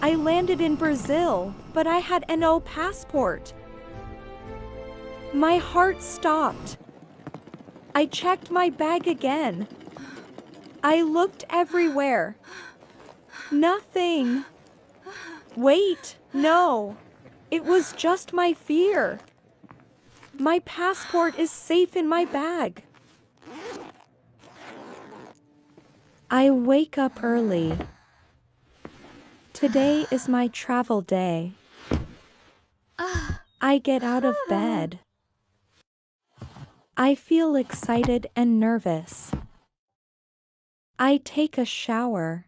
I landed in Brazil, but I had no passport. My heart stopped. I checked my bag again. I looked everywhere. Nothing. Wait, no. It was just my fear. My passport is safe in my bag. I wake up early. Today is my travel day. I get out of bed. I feel excited and nervous. I take a shower.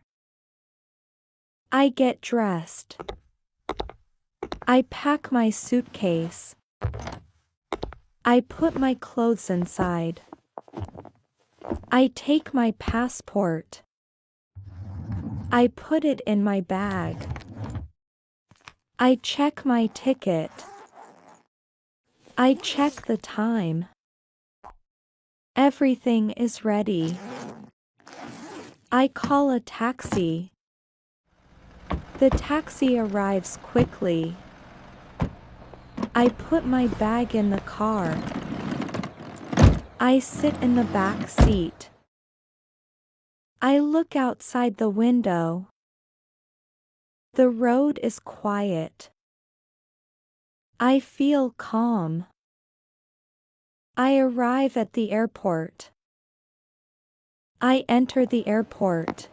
I get dressed. I pack my suitcase. I put my clothes inside. I take my passport. I put it in my bag. I check my ticket. I check the time. Everything is ready. I call a taxi. The taxi arrives quickly. I put my bag in the car. I sit in the back seat. I look outside the window. The road is quiet. I feel calm. I arrive at the airport. I enter the airport.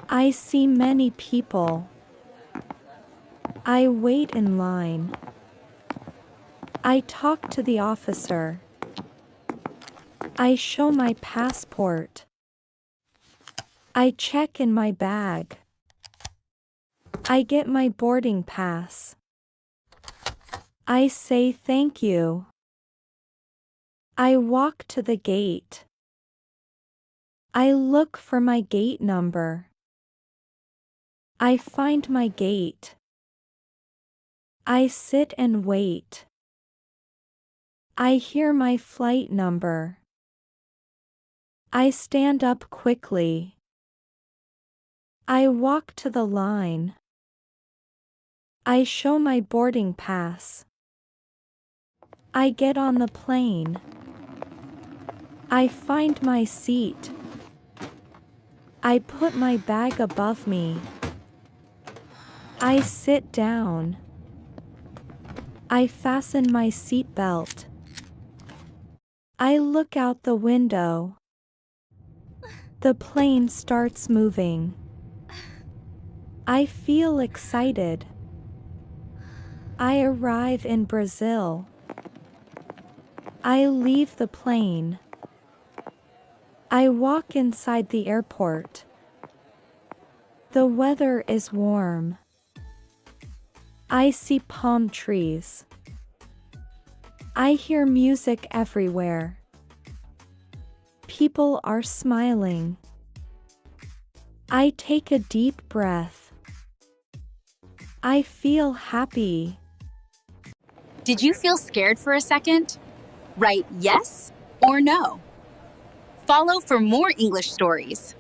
I see many people. I wait in line. I talk to the officer. I show my passport. I check in my bag. I get my boarding pass. I say thank you. I walk to the gate. I look for my gate number. I find my gate. I sit and wait. I hear my flight number. I stand up quickly. I walk to the line. I show my boarding pass. I get on the plane. I find my seat. I put my bag above me. I sit down. I fasten my seat belt. I look out the window. The plane starts moving. I feel excited. I arrive in Brazil. I leave the plane. I walk inside the airport. The weather is warm. I see palm trees. I hear music everywhere. People are smiling. I take a deep breath. I feel happy. Did you feel scared for a second? Write yes or no. Follow for more English stories.